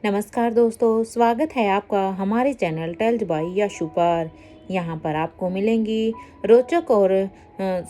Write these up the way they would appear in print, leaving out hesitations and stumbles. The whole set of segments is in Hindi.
नमस्कार दोस्तों, स्वागत है आपका हमारे चैनल टेल्स बाय यशु पर। यहाँ पर आपको मिलेंगी रोचक और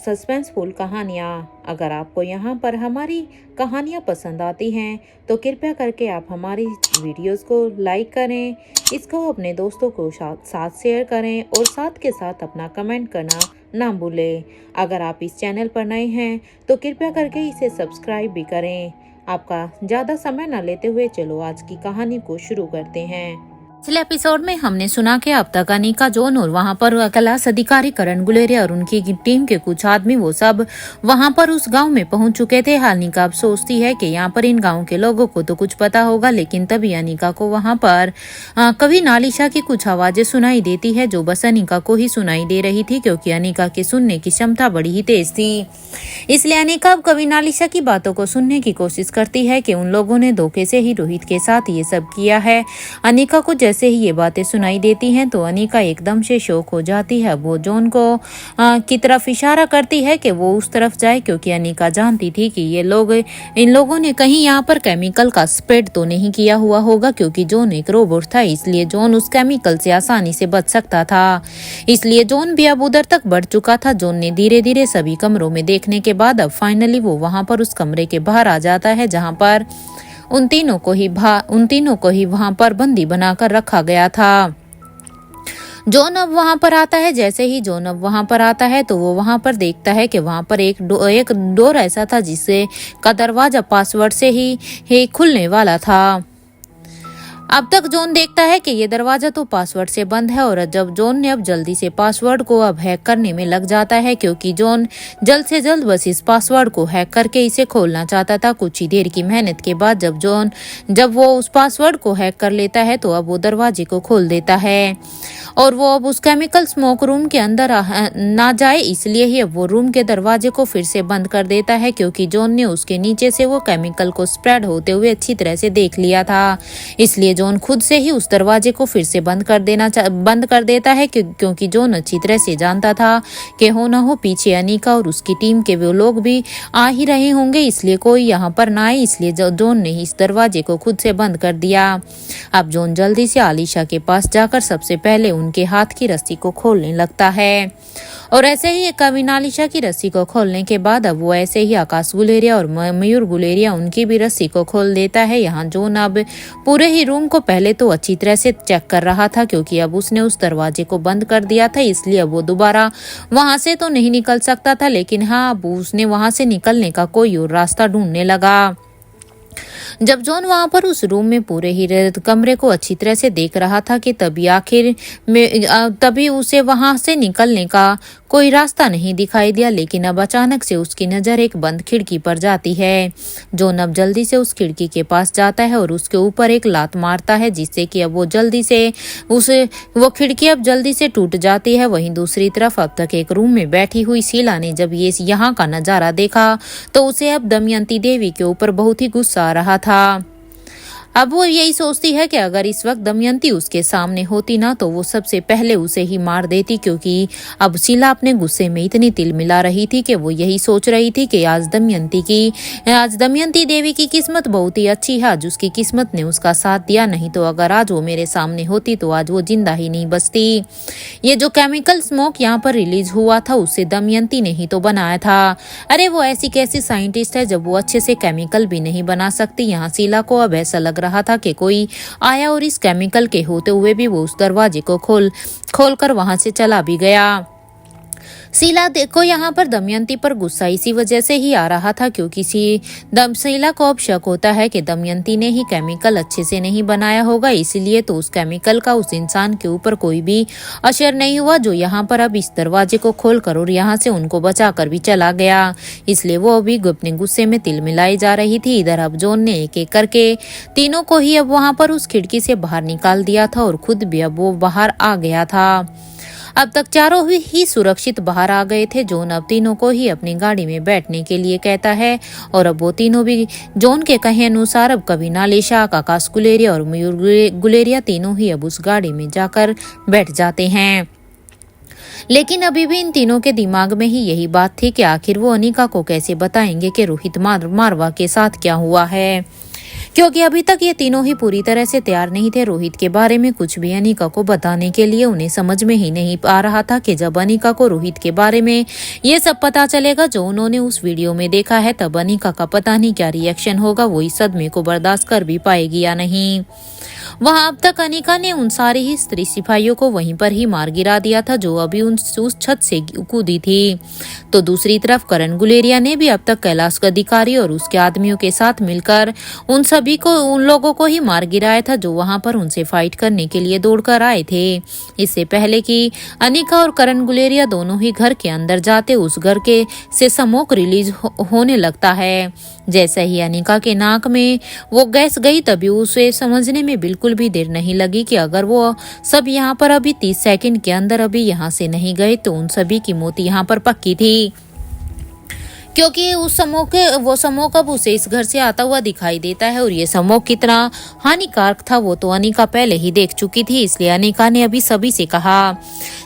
सस्पेंसफुल कहानियाँ। अगर आपको यहाँ पर हमारी कहानियाँ पसंद आती हैं तो कृपया करके आप हमारी वीडियोस को लाइक करें, इसको अपने दोस्तों को साथ शेयर करें और साथ के साथ अपना कमेंट करना ना भूलें। अगर आप इस चैनल पर नए हैं तो कृपया करके इसे सब्सक्राइब भी करें। आपका ज़्यादा समय न लेते हुए चलो आज की कहानी को शुरू करते हैं। पिछले एपिसोड में हमने सुना कि अब तक अनिका, जॉन और वहाँ पर कैलाश अधिकारी करण गुलेरिया और उनकी टीम के कुछ आदमी वो सब वहाँ पर उस गांव में पहुंच चुके थे। अनिका अब सोचती है कि यहाँ पर इन गांव के लोगों को तो कुछ पता होगा, लेकिन तभी अनिका को वहाँ पर कवि नालिशा की कुछ आवाजें सुनाई देती है जो बस अनिका को ही सुनाई दे रही थी, क्योंकि अनिका की सुनने की क्षमता बड़ी ही तेज थी। इसलिए अनिका अब कवि नालिशा की बातों को सुनने की कोशिश करती है कि उन लोगों ने धोखे से ही रोहित के साथ ये सब किया है। अनिका को जैसे ही ये बातें सुनाई देती हैं तो अनिका एकदम से शॉक हो जाती है। वो जॉन को की तरफ इशारा करती है कि वो उस तरफ जाए, क्योंकि अनिका जानती थी कि इन लोगों ने कहीं यहाँ पर केमिकल का स्प्रेड तो नहीं किया हुआ होगा, क्योंकि जॉन एक रोबोट था, इसलिए जॉन उस केमिकल से आसानी से बच सकता था। इसलिए जॉन भी अब उधर तक बढ़ चुका था। जॉन ने धीरे धीरे सभी कमरों में देखने के बाद अब फाइनली वो वहां पर उस कमरे के बाहर आ जाता है जहां पर उन तीनों को ही वहां पर बंदी बनाकर रखा गया था। जॉन अब वहां पर आता है। जैसे ही जॉन अब वहां पर आता है तो वो वहां पर देखता है कि वहां पर एक डोर ऐसा था जिससे का दरवाजा पासवर्ड से ही खुलने वाला था। अब तक जॉन देखता है कि ये दरवाजा तो पासवर्ड से बंद है, और जब जॉन ने अब जल्दी से पासवर्ड को अब हैक करने में लग जाता है, क्योंकि जॉन जल्द से जल्द बस इस पासवर्ड को हैक करके इसे खोलना चाहता था। कुछ ही देर की मेहनत के बाद जब वो उस पासवर्ड को हैक कर लेता है तो अब वो दरवाजे को खोल देता है, और वो अब उस केमिकल स्मोक रूम के अंदर ना जाए इसलिए ही अब वो रूम के दरवाजे को फिर से बंद कर देता है, क्योंकि जॉन ने उसके नीचे से वो केमिकल को स्प्रेड होते हुए अच्छी तरह से देख लिया था। इसलिए जॉन खुद से ही उस दरवाजे को फिर से बंद कर देता है, क्योंकि जॉन अच्छी तरह से जानता था कि हो ना हो पीछे अनिका और उसकी टीम के वो लोग भी आ ही रहे होंगे, इसलिए कोई यहाँ पर ना आए, इसलिए जॉन ने इस दरवाजे को खुद से बंद कर दिया। अब जॉन जल्दी से आलिशा के पास जाकर सबसे पहले उनके हाथ की रस्सी को खोलने लगता है, और ऐसे ही कवि नालिशा की रस्सी को खोलने के बाद अब वो ऐसे ही आकाश गुलेरिया और मयूर गुलेरिया उनकी भी रस्सी को खोल देता है। यहाँ जॉन अब पूरे ही रूम को पहले तो अच्छी तरह से चेक कर रहा था, क्योंकि अब उसने उस दरवाजे को बंद कर दिया था, इसलिए अब वो दोबारा वहां से तो नहीं निकल सकता था। लेकिन हाँ, अब उसने वहां से निकलने का कोई और रास्ता ढूंढने लगा। जब जॉन वहां पर उस रूम में पूरे ही कमरे को अच्छी तरह से देख रहा था कि तभी उसे वहां से निकलने का कोई रास्ता नहीं दिखाई दिया। लेकिन अब अचानक से उसकी नजर एक बंद खिड़की पर जाती है। जॉन अब जल्दी से उस खिड़की के पास जाता है और उसके ऊपर एक लात मारता है, जिससे कि अब वो खिड़की अब जल्दी से टूट जाती है। वहीं दूसरी तरफ अब तक एक रूम में बैठी हुई शीला ने जब ये यहाँ का नजारा देखा तो उसे अब दमयंती देवी के ऊपर बहुत ही गुस्सा आ रहा था। अब वो यही सोचती है कि अगर इस वक्त दमयंती उसके सामने होती ना तो वो सबसे पहले उसे ही मार देती, क्योंकि अब शीला अपने गुस्से में इतनी तिल मिला रही थी कि वो यही सोच रही थी कि आज दमयंती देवी की किस्मत बहुत ही अच्छी है, आज उसकी किस्मत ने उसका साथ दिया, नहीं तो अगर आज वो मेरे सामने होती तो आज वो जिंदा ही नहीं बचती। ये जो केमिकल स्मोक यहाँ पर रिलीज हुआ था उससे दमयंती ने ही तो बनाया था। अरे वो ऐसी कैसी साइंटिस्ट है जब वो अच्छे से केमिकल भी नहीं बना सकती। यहाँ शीला को अब ऐसा लग रहा था कि कोई आया और इस केमिकल के होते हुए भी वो उस दरवाजे को खोल कर वहां से चला भी गया। शीला देखो यहाँ पर दमयंती पर गुस्सा इसी वजह से ही आ रहा था, क्योंकि शीला को अब शक होता है कि दमयंती ने ही केमिकल अच्छे से नहीं बनाया होगा, इसीलिए तो उस केमिकल का उस इंसान के ऊपर कोई भी असर नहीं हुआ जो यहाँ पर अब इस दरवाजे को खोलकर और यहाँ से उनको बचा कर भी चला गया। इसलिए वो अभी अपने गुस्से में तिल मिलाई जा रही थी। इधर अब जॉन ने एक एक करके तीनों को ही अब वहां पर उस खिड़की से बाहर निकाल दिया था, और खुद भी अब वो बाहर आ गया था। अब तक चारों ही सुरक्षित बाहर आ गए थे। जॉन अब तीनों को ही अपनी गाड़ी में बैठने के लिए कहता है, और अब वो तीनों भी जॉन के कहे अनुसार अब कवि नालिशा, आकाश गुलेरिया और मयूर गुलेरिया तीनों ही अब उस गाड़ी में जाकर बैठ जाते हैं। लेकिन अभी भी इन तीनों के दिमाग में ही यही बात थी कि आखिर वो अनिका को कैसे बताएंगे कि रोहित मारवा के साथ क्या हुआ है, क्योंकि अभी तक ये तीनों ही पूरी तरह से तैयार नहीं थे रोहित के बारे में कुछ भी अनिका को बताने के लिए। उन्हें समझ में ही नहीं आ रहा था कि जब अनिका को रोहित के बारे में ये सब पता चलेगा जो उन्होंने उस वीडियो में देखा है, तब अनिका का पता नहीं क्या रिएक्शन होगा। वो इस सदमे को बर्दाश्त कर भी पाएगी या नहीं। वहां अब तक अनिका ने उन सारे ही स्त्री सिपाहियों को वहीं पर ही मार गिरा दिया था जो अभी उस छत से कूदी थी। तो दूसरी तरफ करण गुलेरिया ने भी अब तक कैलाश अधिकारी और उसके आदमियों के साथ मिलकर उन लोगों को ही मार गिराया था जो वहां पर उनसे फाइट करने के लिए दौड़कर आए थे। इससे पहले कि अनिका और करण गुलेरिया दोनों ही घर के अंदर जाते, उस घर के से स्मोक रिलीज होने लगता है। जैसे ही अनिका के नाक में वो गैस गई तभी उसे समझने में बिल्कुल भी देर नहीं लगी कि अगर वो सब यहाँ पर अभी 30 सेकंड के अंदर अभी यहाँ से नहीं गए तो उन सभी की मौत यहाँ पर पक्की थी। क्योंकि उस स्मोक अब उसे इस घर से आता हुआ दिखाई देता है और ये स्मोक कितना हानिकारक था वो तो अनिका पहले ही देख चुकी थी। इसलिए अनिका ने अभी सभी से कहा,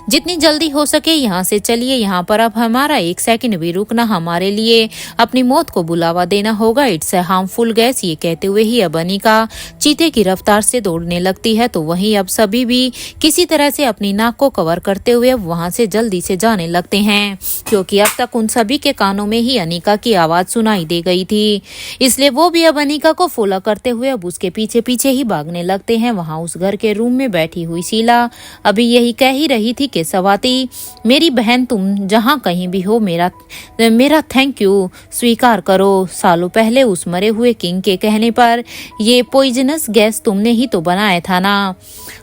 जितनी जल्दी हो सके यहाँ से चलिए, यहाँ पर अब हमारा 1 सेकंड भी रुकना हमारे लिए अपनी मौत को बुलावा देना होगा। It's a harmful gas. ये कहते हुए ही अब अनिका चीते की रफ्तार से दौड़ने लगती है। तो वहीं अब सभी भी किसी तरह से अपनी नाक को कवर करते हुए वहां से जल्दी से जाने लगते हैं, क्योंकि अब तक उन सभी के कानों में ही अनिका की आवाज सुनाई दे गई थी। इसलिए वो भी अब अनिका को फॉलो करते हुए अब उसके पीछे पीछे ही भागने लगते हैं। वहां उस घर के रूम में बैठी हुई शीला अभी यही कह ही रही थी कि स्वाति, मेरी बहन, तुम जहां कहीं भी हो मेरा थैंक यू स्वीकार करो। सालों पहले उस मरे हुए किंग के कहने पर ये पॉइजनस गैस तुमने ही तो बनाया था ना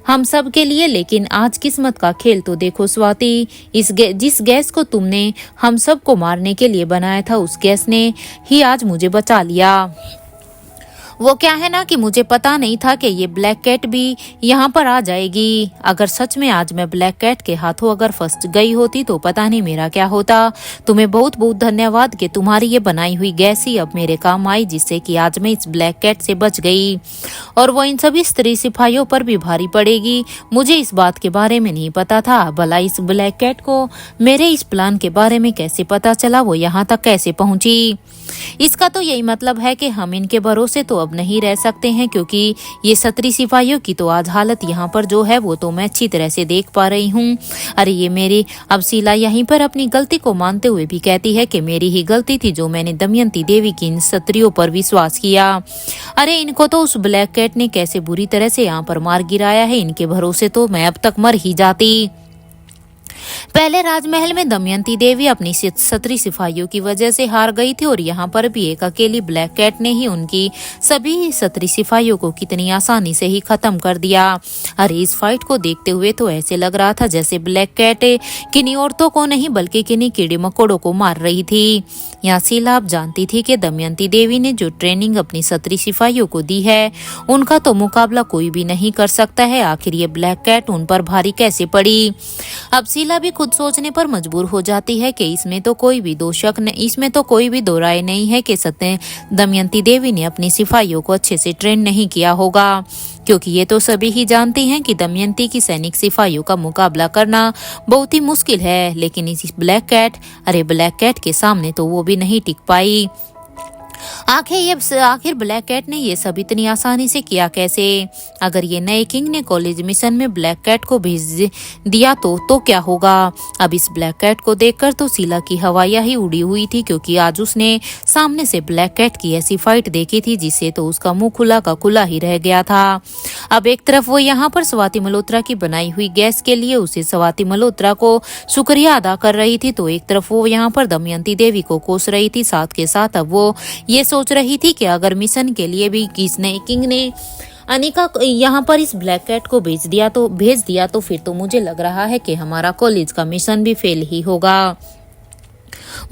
हम सब के लिए। लेकिन आज किस्मत का खेल तो देखो स्वाति, जिस गैस को तुमने हम सब को मारने के लिए बनाया था उस गैस ने ही आज मुझे बचा लिया। वो क्या है ना कि मुझे पता नहीं था कि ये ब्लैक कैट भी यहाँ पर आ जाएगी। अगर सच में आज मैं ब्लैक कैट के हाथों अगर फंस गई होती तो पता नहीं मेरा क्या होता। तुम्हें बहुत बहुत धन्यवाद कि तुम्हारी ये बनाई हुई गैस ही अब मेरे काम आई, जिससे कि आज मैं इस ब्लैक कैट से बच गई और वो इन सभी स्त्री सिपाहियों पर भी भारी पड़ेगी। मुझे इस बात के बारे में नहीं पता था। भला इस ब्लैक कैट को मेरे इस प्लान के बारे में कैसे पता चला, वो यहाँ तक कैसे पहुंची। इसका तो यही मतलब है कि हम इनके भरोसे तो अब नहीं रह सकते हैं, क्योंकि ये सत्री सिपाहियों की तो आज हालत यहाँ पर जो है वो तो मैं अच्छी तरह से देख पा रही हूँ। अरे ये मेरी, अब शीला यहीं पर अपनी गलती को मानते हुए भी कहती है कि मेरी ही गलती थी जो मैंने दमयंती देवी की इन सत्रियों पर विश्वास किया। अरे इनको तो उस ब्लैक कैट ने कैसे बुरी तरह से यहाँ पर मार गिराया है, इनके भरोसे तो मैं अब तक मर ही जाती। पहले राजमहल में दमयंती देवी अपनी सत्री सिपाहियों की वजह से हार गई थी और यहाँ पर भी एक अकेली ब्लैक कैट ने ही उनकी सभी सत्री सिपाहियों को कितनी आसानी से ही खत्म कर दिया। अरे इस फाइट को देखते हुए तो ऐसे लग रहा था जैसे ब्लैक कैट किन्हीं औरतों को नहीं बल्कि किन्हीं कीड़े मकोड़ों को मार रही थी। यहाँ शीला अब जानती थी कि दमयंती देवी ने जो ट्रेनिंग अपनी सत्री सिपाहियों को दी है उनका तो मुकाबला कोई भी नहीं कर सकता है। आखिर ये ब्लैक कैट उन पर भारी कैसे पड़ी। अब शीला भी खुद सोचने पर मजबूर हो जाती है कि इसमें तो कोई भी दो राय नहीं है कि दमयंती देवी ने अपनी सिपाहियों को अच्छे से ट्रेन नहीं किया होगा, क्योंकि ये तो सभी ही जानती हैं कि दमयंती की सैनिक सिपाहियों का मुकाबला करना बहुत ही मुश्किल है। लेकिन इस ब्लैक कैट के सामने तो वो भी नहीं टिक पाई। आखिर ब्लैक कैट ने ये सब इतनी आसानी से किया कैसे। अगर ये नए किंग ने कॉलेज मिशन में ब्लैक कैट को भेज दिया तो क्या होगा। अब इस ब्लैक कैट को देखकर तो शीला की हवाइयां ही उड़ी हुई थी, क्योंकि आज उसने सामने से ब्लैक कैट की ऐसी फाइट देखी थी जिससे तो उसका मुंह खुला का खुला ही रह गया था। अब एक तरफ वो यहाँ पर स्वाति मल्होत्रा की बनाई हुई गैस के लिए उसे स्वाति मल्होत्रा को शुक्रिया अदा कर रही थी, तो एक तरफ वो यहाँ पर दमयंती देवी को कोस रही थी। साथ के साथ अब वो ये सोच रही थी कि अगर मिशन के लिए भी किसने किंग ने अनिका यहाँ पर इस ब्लैक कैट को भेज दिया तो फिर तो मुझे लग रहा है कि हमारा कॉलेज का मिशन भी फेल ही होगा।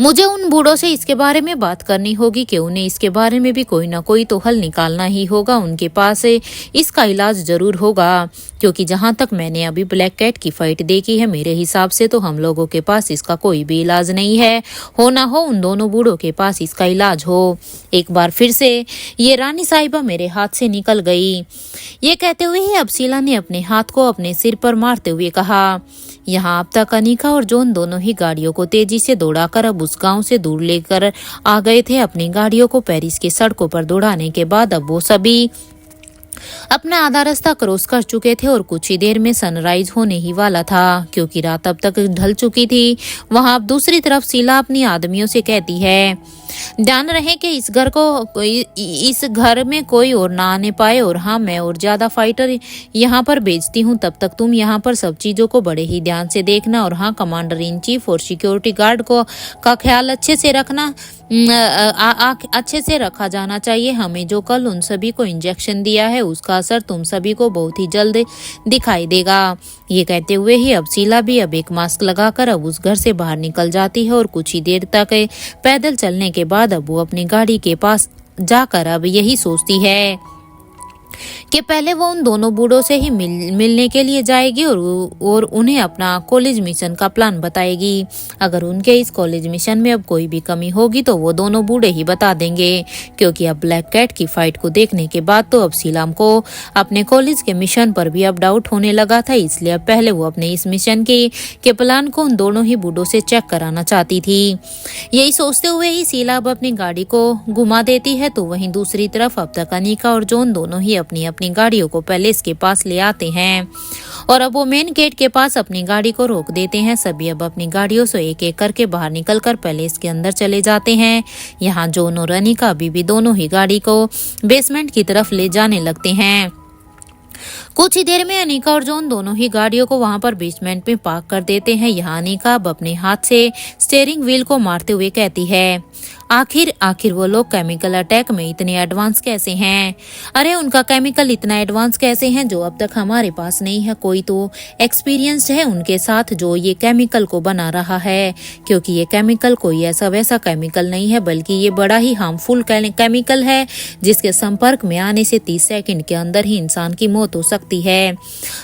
मुझे उन बूढ़ों से इसके बारे में बात करनी होगी कि उन्हें इसके बारे में भी कोई ना कोई तो हल निकालना ही होगा। उनके पास इसका इलाज जरूर होगा, क्योंकि जहां तक मैंने अभी ब्लैक कैट की फाइट देखी है मेरे हिसाब से तो हम लोगों के पास इसका कोई भी इलाज नहीं है। हो ना हो उन दोनों बूढ़ों के पास इसका इलाज हो। एक बार फिर से ये रानी साहिबा मेरे हाथ से निकल गई। ये कहते हुए ही अब शीला ने अपने हाथ को अपने सिर पर मारते हुए कहा, यहाँ अब तक अनिका और जॉन दोनों ही गाड़ियों को तेजी से दौड़ाकर अब उस गांव से दूर लेकर आ गए थे। अपनी गाड़ियों को पेरिस की सड़कों पर दौड़ाने के बाद अब वो सभी अपना आधा रास्ता क्रॉस कर चुके थे और कुछ ही देर में सनराइज होने ही वाला था, क्योंकि रात अब तक ढल चुकी थी। वहां अब दूसरी तरफ शीला अपनी आदमियों से कहती है, ध्यान रहे कि इस घर में कोई और ना आने पाए, और हाँ, मैं और ज्यादा फाइटर यहाँ पर भेजती हूँ, तब तक तुम यहाँ पर सब चीजों को बड़े ही ध्यान से देखना, और हाँ, कमांडर इन चीफ और सिक्योरिटी गार्ड का ख्याल अच्छे से रखना। अच्छे से रखा जाना चाहिए। हमें जो कल उन सभी को इंजेक्शन दिया है उसका असर तुम सभी को बहुत ही जल्द दिखाई देगा। ये कहते हुए ही अब शीला भी अब एक मास्क लगाकर अब उस घर से बाहर निकल जाती है, और कुछ ही देर तक पैदल चलने के बाद अब वो अपनी गाड़ी के पास जाकर अब यही सोचती है कि पहले वो उन दोनों बूढ़ों से ही मिलने के लिए जाएगी और उन्हें अपना कॉलेज मिशन का प्लान बताएगी। अगर उनके इस कॉलेज मिशन में अब कोई भी कमी होगी तो वो दोनों बूढ़े ही बता देंगे, क्योंकि अब ब्लैक कैट की फाइट को देखने के बाद तो अब शीला को अपने कॉलेज के मिशन पर भी अब डाउट होने लगा था। इसलिए अब पहले वो अपने इस मिशन के प्लान को उन दोनों ही बूढ़ों से चेक कराना चाहती थी। यही सोचते हुए ही शीला अब अपनी गाड़ी को घुमा देती है, तो वहीं दूसरी तरफ अब तक अनिका और जॉन दोनों ही अपनी अपनी गाड़ियों को पैलेस के पास ले आते हैं, और अब वो मेन गेट के पास अपनी गाड़ी को रोक देते हैं। सभी अब अपनी गाड़ियों से एक एक करके बाहर निकलकर पैलेस के अंदर चले जाते हैं। यहाँ जॉन और अनिका अभी भी दोनों ही गाड़ी को बेसमेंट की तरफ ले जाने लगते हैं। कुछ ही देर में अनिका और जॉन दोनों ही गाड़ियों को वहां पर बेसमेंट में पार्क कर देते हैं। यहाँ अनिका अब अपने हाथ से स्टीयरिंग व्हील को मारते हुए कहती है, आखिर वो लोग केमिकल अटैक में इतने एडवांस कैसे हैं? अरे उनका केमिकल इतना एडवांस कैसे हैं जो अब तक हमारे पास नहीं है? कोई तो एक्सपीरियंस्ड है उनके साथ जो ये केमिकल को बना रहा है, क्योंकि ये केमिकल कोई ऐसा वैसा केमिकल नहीं है, बल्कि ये बड़ा ही हार्मफुल केमिकल है जिसके संपर्क में आने से 30 सेकंड के अंदर ही इंसान की मौत हो सकती है।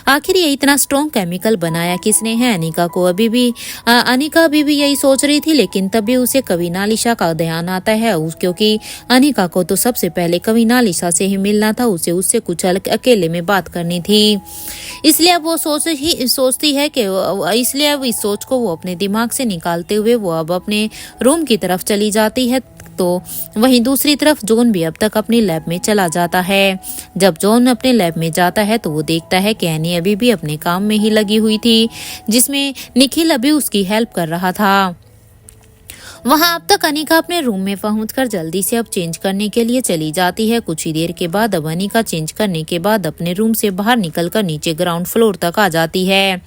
आखिर ये इतना स्ट्रॉन्ग केमिकल बनाया किसने है? अनिका अभी भी यही सोच रही थी, लेकिन तभी उसे कविनालिशा का ध्यान आता है, क्योंकि अनिका को तो सबसे पहले कविनालिशा से ही मिलना था, उसे उससे कुछ अकेले में बात करनी थी। इसलिए अब वो सोचती है कि इसलिए अब इस सोच को वो अपने दिमाग से निकालते हुए वो अब अपने रूम की तरफ चली जाती है। तो वहीं दूसरी तरफ जॉन भी अब तक अपनी लैब में चला जाता है। जब जॉन अपने लैब में जाता है तो वो देखता है कि एनी अभी भी अपने काम में ही लगी हुई थी, जिसमें निखिल अभी उसकी हेल्प कर रहा था। वहां अब तक अनिका अपने रूम में पहुंचकर जल्दी से अब चेंज करने के लिए चली जाती है। कुछ ही देर के बाद अब अनिका चेंज करने के बाद अपने रूम से बाहर निकलकर नीचे ग्राउंड फ्लोर तक आ जाती है।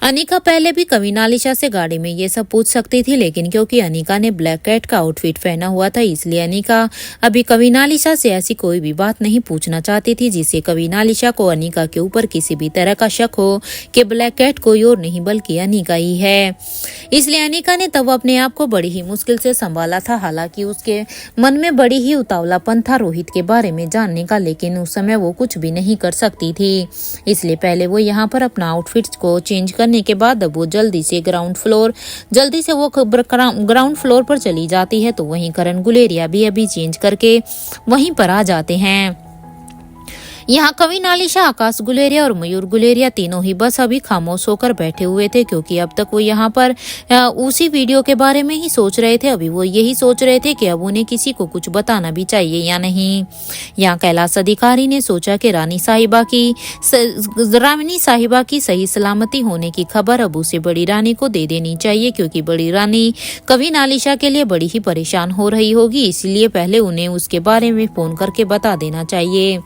अनिका पहले भी कविनालिशा से गाड़ी में ये सब पूछ सकती थी, लेकिन क्योंकि अनिका ने ब्लैक कैट का आउटफिट पहना हुआ था, इसलिए अनिका अभी कविनालिशा से ऐसी कोई भी बात नहीं पूछना चाहती थी जिससे कविनालिशा को अनिका के ऊपर किसी भी तरह का शक हो कि ब्लैक कैट कोई और नहीं बल्कि अनिका ही है। इसलिए अनिका ने तब अपने आप को बड़ी ही मुश्किल से संभाला था। हालांकि उसके मन में बड़ी ही उतावलापन था रोहित के बारे में जानने का, लेकिन उस समय वो कुछ भी नहीं कर सकती थी। इसलिए पहले वो यहाँ पर अपना आउटफिट को चेंज करने के बाद अब वो जल्दी से ग्राउंड फ्लोर पर चली जाती है। तो वहीं करण गुलेरिया भी अभी चेंज करके वहीं पर आ जाते हैं। यहाँ कविनालिशा, आकाश गुलेरिया और मयूर गुलेरिया तीनों ही बस अभी खामोश होकर बैठे हुए थे, क्योंकि अब तक वो यहाँ पर उसी वीडियो के बारे में ही सोच रहे थे। अभी वो यही सोच रहे थे कि अब उन्हें किसी को कुछ बताना भी चाहिए या नहीं। यहाँ कैलाश अधिकारी ने सोचा कि रानी साहिबा की सही सलामती होने की खबर अब उसे बड़ी रानी को दे देनी चाहिए, क्योंकि बड़ी रानी कविनालिशा के लिए बड़ी ही परेशान हो रही होगी। इसलिए पहले उन्हें उसके बारे में फोन करके बता देना चाहिए।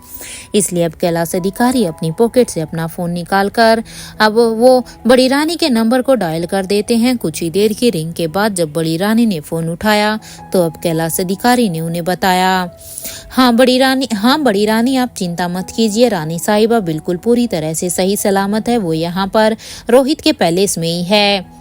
इसलिए अब कैलाश अधिकारी अपनी पॉकेट से अपना फोन निकालकर अब वो बड़ी रानी के नंबर को डायल कर देते हैं। कुछ ही देर की रिंग के बाद जब बड़ी रानी ने फोन उठाया तो अब कैलाश अधिकारी ने उन्हें बताया, हाँ बड़ी रानी आप चिंता मत कीजिए, रानी साहिबा बिल्कुल पूरी तरह से सही सलामत है, वो यहाँ पर रोहित के पैलेस में ही है।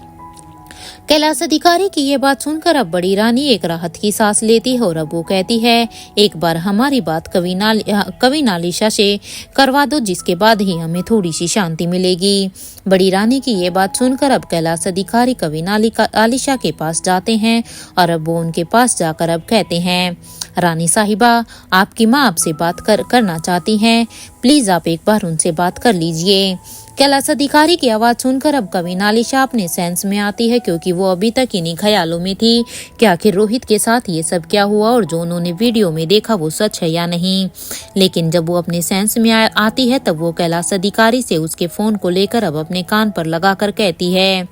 कैलाश अधिकारी की ये बात सुनकर अब बड़ी रानी एक राहत की सांस लेती है और अब वो कहती है, एक बार हमारी बात कविनालिशा से करवा दो, जिसके बाद ही हमें थोड़ी सी शांति मिलेगी। बड़ी रानी की ये बात सुनकर अब कैलाश अधिकारी कविनालिशा के पास जाते हैं और अब वो उनके पास जाकर अब कहते हैं, रानी साहिबा आपकी माँ आपसे बात करना चाहती हैं। प्लीज आप एक बार उनसे बात कर लीजिए। कैलाश अधिकारी की आवाज सुनकर अब कविन आलिशा अपने सेंस में आती है, क्योंकि वो अभी तक इन्हीं ख्यालों में थी कि आखिर रोहित के साथ ये सब क्या हुआ और जो उन्होंने वीडियो में देखा वो सच है या नहीं। लेकिन जब वो अपने सेंस में आती है तब वो कैलाश अधिकारी से उसके फोन को लेकर अब अपने कान पर लगाकर कहती है,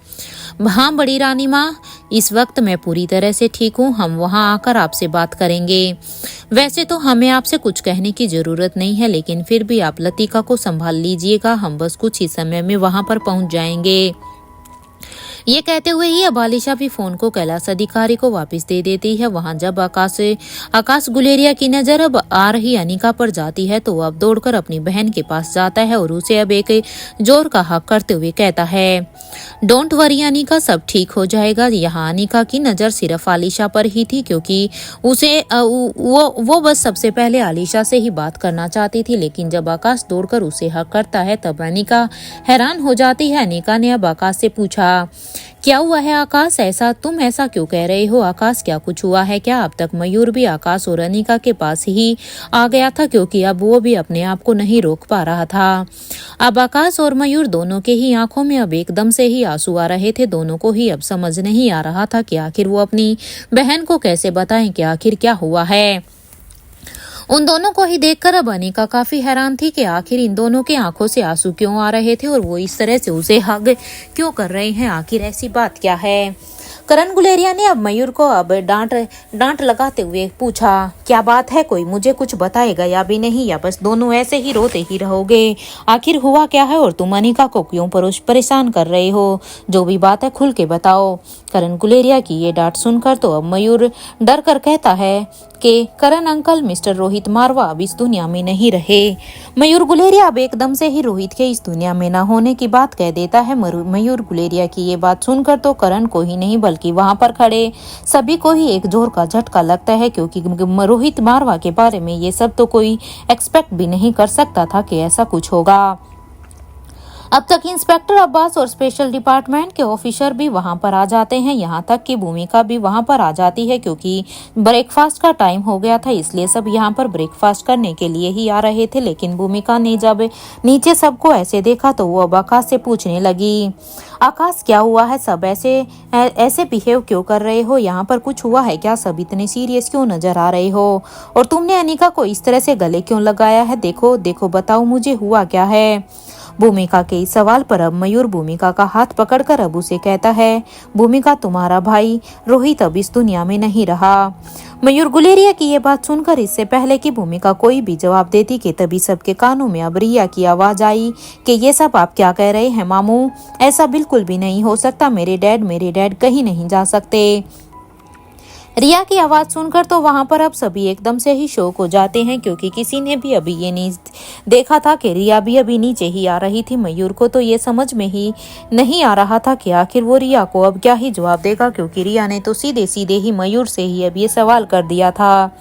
हाँ बड़ी रानी माँ, इस वक्त मैं पूरी तरह से ठीक हूँ, हम वहाँ आकर आपसे बात करेंगे। वैसे तो हमें आपसे कुछ कहने की जरूरत नहीं है, लेकिन फिर भी आप लतिका को संभाल लीजिएगा, हम बस कुछ ही समय में वहाँ पर पहुँच जाएंगे। ये कहते हुए ही अब आलिशा भी फोन को कैलाश अधिकारी को वापस दे देती है। वहां जब आकाश गुलेरिया की नजर अब आ रही अनिका पर जाती है तो वो अब दौड़कर अपनी बहन के पास जाता है और उसे अब एक जोर का हक करते हुए कहता है, डोंट वरी अनिका, सब ठीक हो जाएगा। यहाँ अनिका की नजर सिर्फ आलिशा पर ही थी, क्योंकि उसे वो बस सबसे पहले आलिशा से ही बात करना चाहती थी। लेकिन जब आकाश दौड़कर उसे हक करता है तब अनिका हैरान हो जाती है। अनिका ने अब आकाश से पूछा, क्या हुआ है आकाश, तुम ऐसा क्यों कह रहे हो? आकाश क्या कुछ हुआ है क्या? अब तक मयूर भी आकाश और अनिका के पास ही आ गया था, क्योंकि अब वो भी अपने आप को नहीं रोक पा रहा था। अब आकाश और मयूर दोनों के ही आंखों में अब एकदम से ही आंसू आ रहे थे। दोनों को ही अब समझ नहीं आ रहा था कि आखिर वो अपनी बहन को कैसे बताएं कि आखिर क्या हुआ है। उन दोनों को ही देखकर अब अनिका काफी हैरान थी कि आखिर इन दोनों के आंखों से आंसू क्यों आ रहे थे और वो इस तरह से उसे हग क्यों कर रहे हैं, आखिर ऐसी बात क्या है। करण गुलेरिया ने अब मयूर को अब डांट लगाते हुए पूछा, क्या बात है, कोई मुझे कुछ बताएगा या भी नहीं, या बस दोनों ऐसे ही रोते ही रहोगे? आखिर हुआ क्या है और तुम अनिका को क्यों परेशान कर रहे हो? जो भी बात है खुल के बताओ। करण गुलेरिया की ये डांट सुनकर तो अब मयूर डर कर कहता है कि करण अंकल, मिस्टर रोहित मारवा अब इस दुनिया में नहीं रहे। मयूर गुलेरिया अब एकदम से ही रोहित के इस दुनिया में न होने की बात कह देता है। मयूर गुलेरिया की ये बात सुनकर तो करण को ही नहीं बल्कि वहां पर खड़े सभी को ही एक जोर का झटका लगता है, क्योंकि रोहित मारवा के बारे में ये सब तो कोई एक्सपेक्ट भी नहीं कर सकता था कि ऐसा कुछ होगा। अब तक इंस्पेक्टर अब्बास और स्पेशल डिपार्टमेंट के ऑफिसर भी वहां पर आ जाते हैं, यहाँ तक कि भूमिका भी वहां पर आ जाती है, क्योंकि ब्रेकफास्ट का टाइम हो गया था, इसलिए सब यहाँ पर ब्रेकफास्ट करने के लिए ही आ रहे थे। लेकिन भूमिका ने जब नीचे सबको ऐसे देखा तो वो अब आकाश से पूछने लगी, आकाश क्या हुआ है, सब ऐसे बिहेव क्यों कर रहे हो? यहाँ पर कुछ हुआ है क्या? सब इतने सीरियस क्यों नजर आ रहे हो? और तुमने अनिका को इस तरह से गले क्यों लगाया है? देखो देखो, बताओ मुझे, हुआ क्या है? भूमिका के इस सवाल पर अब मयूर भूमिका का हाथ पकड़कर अब उसे कहता है, भूमिका, तुम्हारा भाई रोहित अब इस दुनिया में नहीं रहा। मयूर गुलेरिया की ये बात सुनकर इससे पहले कि भूमिका कोई भी जवाब देती कि तभी सबके कानों में अब रिया की आवाज आई कि ये सब आप क्या कह रहे हैं मामू, ऐसा बिल्कुल भी नहीं हो सकता, मेरे डैड कहीं नहीं जा सकते। रिया की आवाज सुनकर तो वहां पर अब सभी एकदम से ही शॉक हो जाते हैं, क्योंकि किसी ने भी अभी ये नहीं देखा था कि रिया भी अभी नीचे ही आ रही थी। मयूर को तो ये समझ में ही नहीं आ रहा था कि आखिर वो रिया को अब क्या ही जवाब देगा, क्योंकि रिया ने तो सीधे सीधे ही मयूर से ही अब ये सवाल कर दिया था।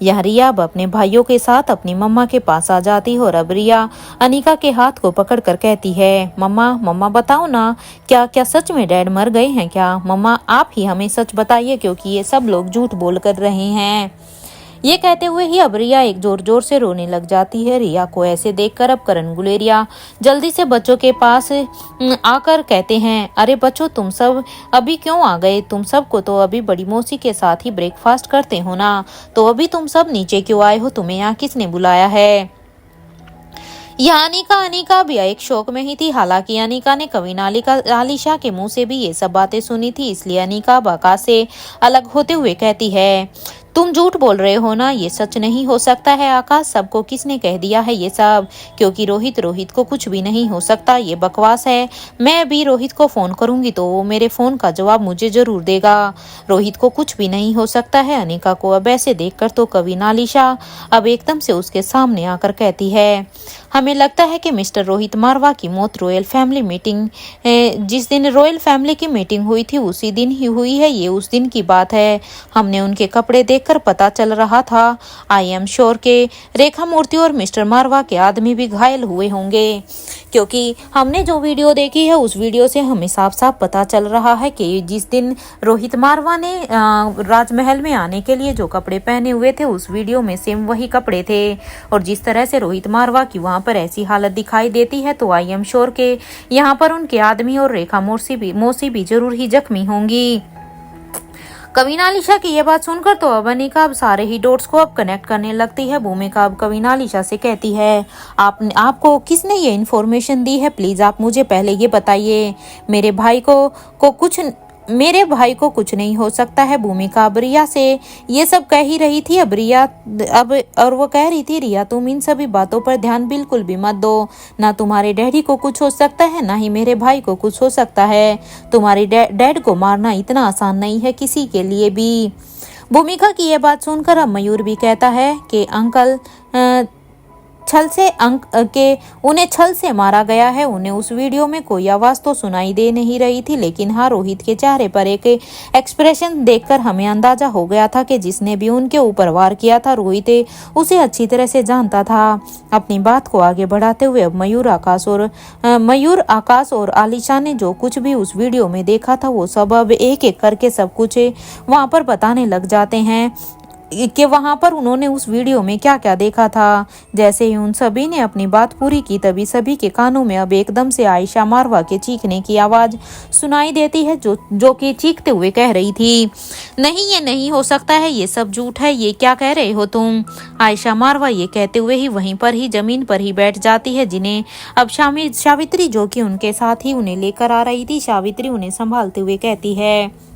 यह रिया अब अपने भाइयों के साथ अपनी मम्मा के पास आ जाती है और अब रिया अनिका के हाथ को पकड़कर कहती है, मम्मा बताओ ना, क्या सच में डैड मर गए हैं क्या? मम्मा आप ही हमें सच बताइए, क्योंकि ये सब लोग झूठ बोल कर रहे हैं। ये कहते हुए ही अब रिया एक जोर से रोने लग जाती है। रिया को ऐसे देखकर अब करण गुलेरिया जल्दी से बच्चों के पास आकर कहते हैं, अरे बच्चों, तुम सब अभी क्यों आ गए? तुम सबको तो अभी बड़ी मौसी के साथ ही ब्रेकफास्ट करते हो ना, तो अभी तुम सब नीचे क्यों आए हो? तुम्हें यहाँ किसने बुलाया है? यह अनिका भी एक शौक में ही थी। हालांकि अनिका ने कविन आलिशा के मुंह से भी ये सब बातें सुनी थी, इसलिए अनिका आकाश से अलग होते हुए कहती है, तुम झूठ बोल रहे हो ना, ये सच नहीं हो सकता है आकाश, सबको किसने कह दिया है ये सब? क्योंकि रोहित को कुछ भी नहीं हो सकता, ये बकवास है। मैं अभी रोहित को फोन करूंगी तो वो मेरे फोन का जवाब मुझे जरूर देगा। रोहित को कुछ भी नहीं हो सकता है। अनिका को अब ऐसे देखकर तो कविन आलिशा अब एकदम से उसके सामने आकर कहती है, हमें लगता है कि मिस्टर रोहित मारवा की मौत रॉयल फैमिली मीटिंग, जिस दिन रॉयल फैमिली की मीटिंग हुई थी उसी दिन ही हुई है। ये उस दिन की बात है। हमने उनके कपड़े देखकर पता चल रहा था। आई एम श्योर के रेखा मूर्ति और मिस्टर मारवा के आदमी भी घायल हुए होंगे, क्योंकि हमने जो वीडियो देखी है उस वीडियो से हमें साफ साफ पता चल रहा है कि जिस दिन रोहित मारवा ने राजमहल में आने के लिए जो कपड़े पहने हुए थे उस वीडियो में सेम वही कपड़े थे। और जिस तरह से रोहित मारवा की वहां पर ऐसी हालत दिखाई देती है तो आई एम श्योर के यहाँ पर उनके आदमी और रेखा मौसी भी जरूर ही जख्मी होंगी। कविनालिशा की ये बात सुनकर तो अब अनिका अब सारे ही डॉट्स को अब कनेक्ट करने लगती है। भूमिका अब कविनालिशा से कहती है, आपको किसने ये इन्फॉर्मेशन दी है, प्लीज आप मुझे पहले ये बताइए। मेरे भाई को कुछ नहीं हो सकता है। भूमिका अब रिया से ये सब कह ही रही थी। और वो कह रही थी, रिया तुम इन सभी बातों पर ध्यान बिल्कुल भी मत दो। ना तुम्हारे डैडी को कुछ हो सकता है, ना ही मेरे भाई को कुछ हो सकता है। तुम्हारे डैड को मारना इतना आसान नहीं है किसी के लिए भी। भूमिका की ये बात सुनकर अब मयूर भी कहता है कि अंकल उन्हें छल से मारा गया है। उन्हें उस वीडियो में कोई आवाज तो सुनाई दे नहीं रही थी, लेकिन हाँ, रोहित के चेहरे पर एक एक्सप्रेशन देखकर हमें अंदाजा हो गया था कि जिसने भी उनके ऊपर वार किया था रोहित उसे अच्छी तरह से जानता था। अपनी बात को आगे बढ़ाते हुए अब मयूर, आकाश और आलिशा ने जो कुछ भी उस वीडियो में देखा था वो सब अब एक एक करके सब कुछ वहां पर बताने लग जाते हैं कि वहां पर उन्होंने उस वीडियो में क्या क्या देखा था। जैसे ही उन सभी ने अपनी बात पूरी की तभी सभी के कानों में अब एकदम से आयशा मारवा के चीखने की आवाज सुनाई देती है, जो कि चीखते हुए कह रही थी, नहीं ये नहीं हो सकता है, ये सब झूठ है, ये क्या कह रहे हो तुम। आयशा मारवा ये कहते हुए ही वहीं पर ही जमीन पर ही बैठ जाती है, जिन्हें अब सावित्री जो कि उनके साथ ही उन्हें लेकर आ रही थी, सावित्री उन्हें संभालते हुए कहती है,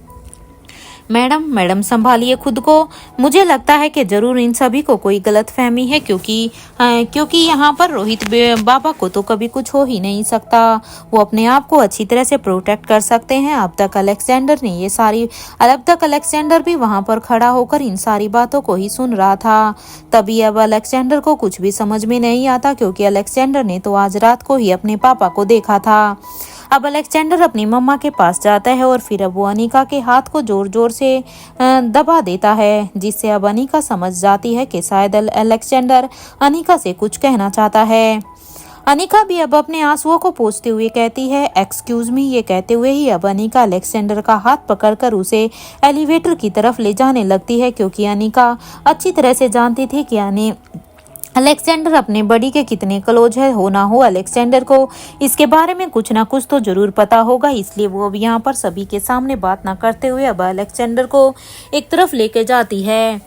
मैडम संभालिए खुद को। मुझे लगता है कि जरूर इन सभी को कोई गलत फहमी है, क्योंकि यहाँ पर रोहित बाबा को तो कभी कुछ हो ही नहीं सकता। वो अपने आप को अच्छी तरह से प्रोटेक्ट कर सकते हैं। अब तक अलेक्जेंडर भी वहाँ पर खड़ा होकर इन सारी बातों को ही सुन रहा था। तभी अब अलेक्जेंडर को कुछ भी समझ में नहीं आता, क्योंकि अलेक्जेंडर ने तो आज रात को ही अपने पापा को देखा था। अब अलेक्जेंडर अपनी मम्मा के पास जाता है और फिर अब वो अनिका के हाथ को जोर जोर से दबा देता है, जिससे अब अनिका समझ जाती है कि शायद अलेक्जेंडर अनिका से कुछ कहना चाहता है। अनिका भी अब अपने आंसुओं को पोंछते हुए कहती है, एक्सक्यूज मी। ये कहते हुए ही अब अनिका अलेक्जेंडर का हाथ पकड़कर उसे एलिवेटर की तरफ ले जाने लगती है, क्योंकि अनिका अच्छी तरह से जानती थी कि अलेक्जेंडर अपने बड़ी के कितने क्लोज है। हो ना हो अलेक्जेंडर को इसके बारे में कुछ ना कुछ तो जरूर पता होगा, इसलिए वो अब यहाँ पर सभी के सामने बात ना करते हुए अब अलेक्जेंडर को एक तरफ लेके जाती है।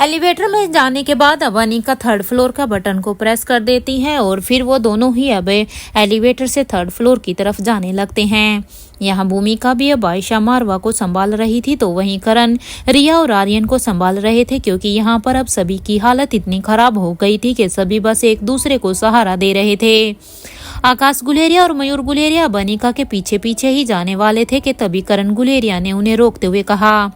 एलिवेटर में जाने के बाद अब अनिका 3rd फ्लोर का बटन को प्रेस कर देती है और फिर वो दोनों ही अब एलिवेटर से 3rd फ्लोर की तरफ जाने लगते हैं। यहाँ भूमिका भी अब आयशा मारवा को संभाल रही थी, तो वहीं करण, रिया और आर्यन को संभाल रहे थे, क्योंकि यहाँ पर अब सभी की हालत इतनी खराब हो गई थी कि सभी बस एक दूसरे को सहारा दे रहे थे। आकाश गुलेरिया और मयूर गुलेरिया अब अनिका के पीछे पीछे ही जाने वाले थे कि तभी करण गुलेरिया ने उन्हें रोकते हुए कहा,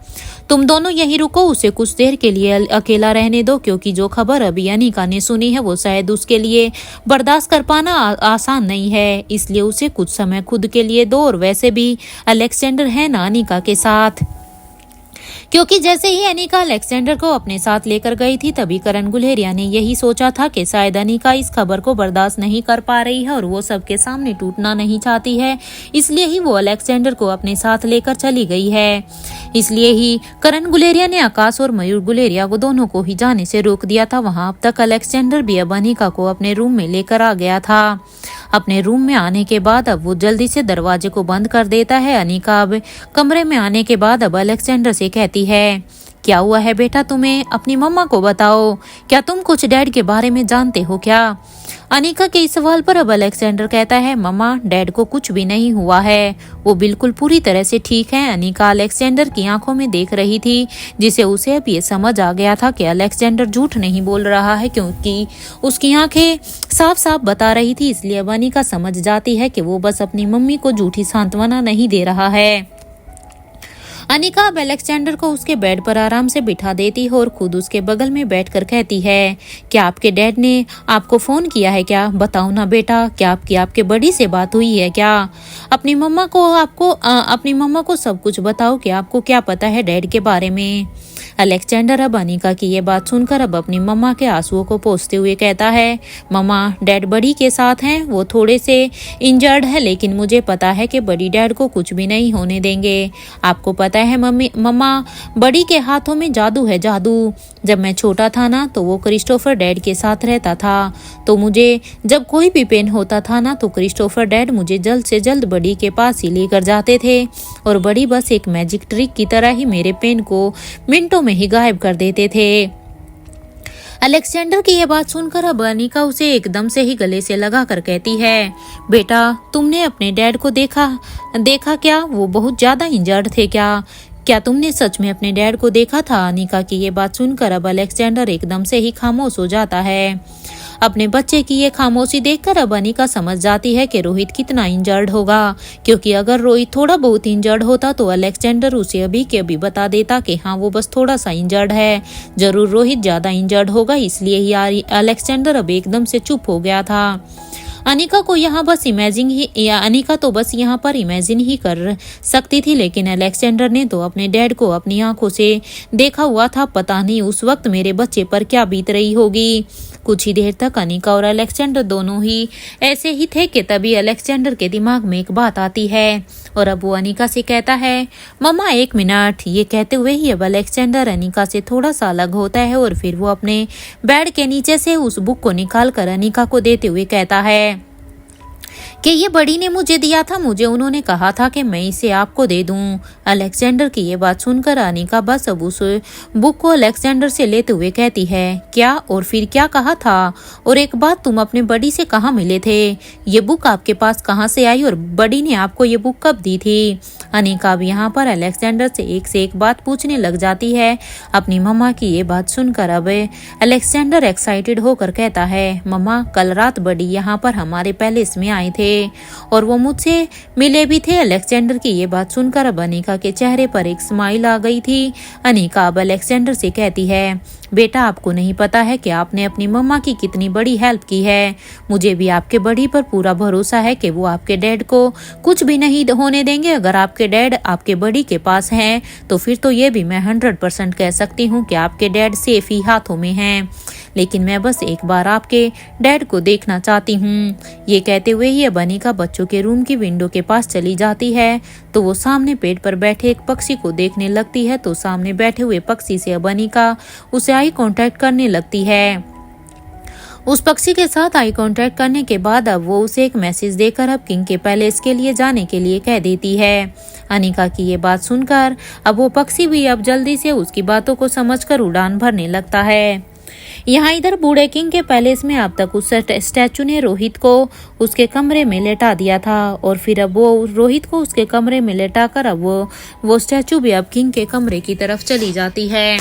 तुम दोनों यहीं रुको, उसे कुछ देर के लिए अकेला रहने दो, क्योंकि जो खबर अभी अनिका ने सुनी है वो शायद उसके लिए बर्दाश्त कर पाना आसान नहीं है, इसलिए उसे कुछ समय खुद के लिए दो। और वैसे भी अलेक्जेंडर है ना अनिका के साथ, क्योंकि जैसे ही अनिका अलेक्जेंडर को अपने साथ लेकर गई थी तभी करण गुलेरिया ने यही सोचा था कि शायद अनिका इस खबर को बर्दाश्त नहीं कर पा रही है और वो सबके सामने टूटना नहीं चाहती है, इसलिए ही वो अलेक्जेंडर को अपने साथ लेकर चली गई है। इसलिए ही करण गुलेरिया ने आकाश और मयूर गुलेरिया को दोनों को ही जाने से रोक दिया था। वहां अब तक अलेक्जेंडर भी अब अनिका को अपने रूम में लेकर आ गया था। अपने रूम में आने के बाद अब वो जल्दी से दरवाजे को बंद कर देता है। अनिका अब कमरे में आने के बाद अब अलेक्जेंडर से कहती है, क्या हुआ है बेटा तुम्हें, अपनी मम्मा को बताओ, क्या तुम कुछ डैड के बारे में जानते हो क्या। अनिका के इस सवाल पर अब अलेक्जेंडर कहता है, मम्मा डैड को कुछ भी नहीं हुआ है, वो बिल्कुल पूरी तरह से ठीक है। अनिका अलेक्जेंडर की आंखों में देख रही थी, जिसे उसे अब ये समझ आ गया था कि अलेक्जेंडर झूठ नहीं बोल रहा है, क्योंकि उसकी आंखें साफ साफ बता रही थी। इसलिए अब अनिका समझ जाती है कि वो बस अपनी मम्मी को झूठी सांत्वना नहीं दे रहा है। अनिका अब अलेक्जेंडर को उसके बेड पर आराम से बिठा देती है और खुद उसके बगल में बैठकर कहती है, क्या आपके डैड ने आपको फोन किया है क्या, बताओ ना बेटा, क्या आपके बड़ी से बात हुई है क्या। अपनी मम्मा को सब कुछ बताओ कि आपको क्या पता है डैड के बारे में। अलेक्जेंडर अब अनिका की ये बात सुनकर अब अपनी मम्मा के आंसुओं को पोंछते हुए कहता है, मम्मा डैड बड़ी के साथ हैं, वो थोड़े से इंजर्ड है, लेकिन मुझे पता है कि बड़ी डैड को कुछ भी नहीं होने देंगे। आपको पता है मम्मा, बड़ी के हाथों में जादू है, जादू। जब मैं छोटा था ना तो वो क्रिस्टोफर डैड के साथ रहता था, तो मुझे जब कोई भी पेन होता था ना तो क्रिस्टोफर डैड मुझे जल्द से जल्द बड़ी के पास ही लेकर जाते थे और बड़ी बस एक मैजिक ट्रिक की तरह ही मेरे पेन को मिनटों में ही गायब कर देते थे। अलेक्जेंडर की यह बात सुनकर अब अनिका उसे एकदम से ही गले से लगा कर कहती है, बेटा तुमने अपने डैड को देखा क्या? वो बहुत ज्यादा इंजर्ड थे क्या तुमने सच में अपने डैड को देखा था? अनिका की ये बात सुनकर अब अलेक्जेंडर एकदम से ही खामोश हो जाता है। अपने बच्चे की ये खामोशी देखकर अब अनिका समझ जाती है कि रोहित कितना इंजर्ड होगा, क्योंकि अगर रोहित थोड़ा बहुत इंजर्ड होता तो अलेक्जेंडर उसे अभी के अभी बता देता कि हाँ वो बस थोड़ा सा इंजर्ड है, जरूर रोहित ज्यादा इंजर्ड होगा। इसलिए ही अलेक्जेंडर अब एकदम से चुप हो गया था। अनिका तो बस यहाँ पर इमेजिन ही कर सकती थी, लेकिन अलेक्जेंडर ने तो अपने डैड को अपनी आंखों से देखा हुआ था। पता नहीं उस वक्त मेरे बच्चे पर क्या बीत रही होगी। कुछ ही देर तक अनिका और अलेक्जेंडर दोनों ही ऐसे ही थे कि तभी अलेक्जेंडर के दिमाग में एक बात आती है और अब वो अनिका से कहता है, मम्मा 1 मिनट। ये कहते हुए ही अब अलेक्जेंडर अनिका से थोड़ा सा अलग होता है और फिर वो अपने बेड के नीचे से उस बुक को निकाल कर अनिका को देते हुए कहता है कि ये बड़ी ने मुझे दिया था, मुझे उन्होंने कहा था कि मैं इसे आपको दे दूं। अलेक्जेंडर की ये बात सुनकर अनिका बस अब उस बुक को अलेक्जेंडर से लेते हुए कहती है, क्या? और फिर क्या कहा था? और एक बात, तुम अपने बड़ी से कहाँ मिले थे? ये बुक आपके पास कहाँ से आई और बड़ी ने आपको ये बुक कब दी थी? अनिका अब यहाँ पर अलेक्जेंडर से एक बात पूछने लग जाती है। अपनी मम्मा की ये बात सुनकर अब अलेक्जेंडर एक्साइटेड होकर कहता है, मम्मा कल रात बड़ी यहाँ पर हमारे पैलेस में आए थे और वो मुझसे मिले भी थे। अलेक्जेंडर की ये बात सुनकर अब अनिका के चेहरे पर एक स्माइल आ गई थी। अनिका अब अलेक्जेंडर से कहती है, बेटा आपको नहीं पता है कि आपने अपनी मम्मा की कितनी बड़ी हेल्प की है। मुझे भी आपके बड़ी पर पूरा भरोसा है कि वो आपके डैड को कुछ भी नहीं होने देंगे। अगर आपके डैड आपके बड़ी के पास हैं तो फिर तो ये भी मैं 100% कह सकती हूँ कि आपके डैड सेफ ही हाथों में हैं। लेकिन मैं बस एक बार आपके डैड को देखना चाहती हूँ। ये कहते हुए ही अब अनिका बच्चों के रूम की विंडो के पास चली जाती है तो वो सामने पेड़ पर बैठे एक पक्षी को देखने लगती है। तो सामने बैठे हुए पक्षी से अब अनिका उसे आई कांटेक्ट करने लगती है। उस पक्षी के साथ आई कांटेक्ट करने के बाद अब वो उसे एक मैसेज देकर अब किंग के पैलेस के लिए जाने के लिए कह देती है। अनिका की ये बात सुनकर अब वो पक्षी भी अब जल्दी से उसकी बातों को समझकर उड़ान भरने लगता है। यहाँ इधर बूढ़े किंग के पैलेस में अब तक उस स्टैचू ने रोहित को उसके कमरे में लेटा दिया था और फिर अब वो रोहित को उसके कमरे में लेटाकर अब वो स्टैचू भी अब किंग के कमरे की तरफ चली जाती है।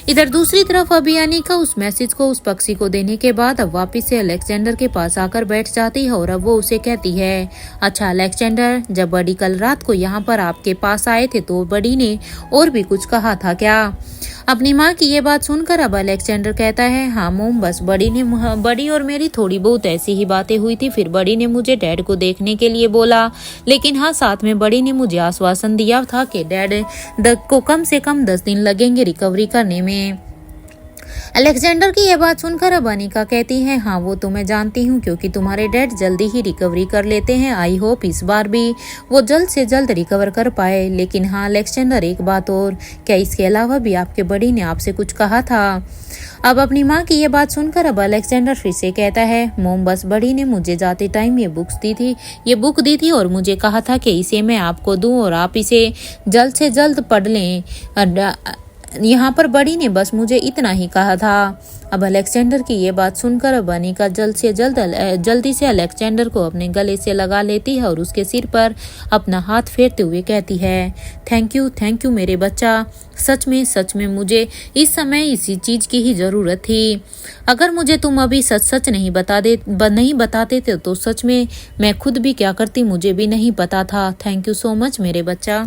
इधर दूसरी तरफ अभी अनिका उस मैसेज को उस पक्षी को देने के बाद अब वापस से अलेक्जेंडर के पास आकर बैठ जाती है और अब वो उसे कहती है, अच्छा अलेक्जेंडर, जब बड़ी कल रात को यहाँ पर आपके पास आए थे तो बड़ी ने और भी कुछ कहा था क्या? अपनी माँ की ये बात सुनकर अब अलेक्जेंडर कहता है, हाँ मोम, बस बड़ी और मेरी थोड़ी बहुत ऐसी ही बातें हुई थी। फिर बड़ी ने मुझे डैड को देखने के लिए बोला, लेकिन हाँ साथ में बड़ी ने मुझे आश्वासन दिया था कि डैड को कम से कम 10 दिन लगेंगे रिकवरी करने में। अलेक्जेंडर की यह बात सुनकर अब अनिका कहती है, हाँ वो तो मैं जानती हूँ, क्योंकि तुम्हारे डैड जल्दी ही रिकवरी कर लेते हैं। आई होप इस बार भी वो जल्द से जल्द रिकवर कर पाए। लेकिन हाँ अलेक्जेंडर, एक बात और, क्या इसके अलावा भी आपके बड़ी ने आपसे कुछ कहा था? अब अपनी माँ की ये बात सुनकर अब अलेक्जेंडर फिर से कहता है, मोम, बस बड़ी ने मुझे जाते टाइम ये बुक दी थी और मुझे कहा था कि इसे मैं आपको दूं और आप इसे जल्द से जल्द पढ़ लें। यहाँ पर बड़ी ने बस मुझे इतना ही कहा था। अब अलेक्जेंडर की ये बात सुनकर अब अनिका जल्दी से अलेक्जेंडर को अपने गले से लगा लेती है और उसके सिर पर अपना हाथ फेरते हुए कहती है, थैंक यू मेरे बच्चा। सच में मुझे इस समय इसी चीज की ही जरूरत थी। अगर मुझे तुम अभी सच नहीं बताते थे तो सच में मैं खुद भी क्या करती मुझे भी नहीं पता था। थैंक यू सो मच मेरे बच्चा।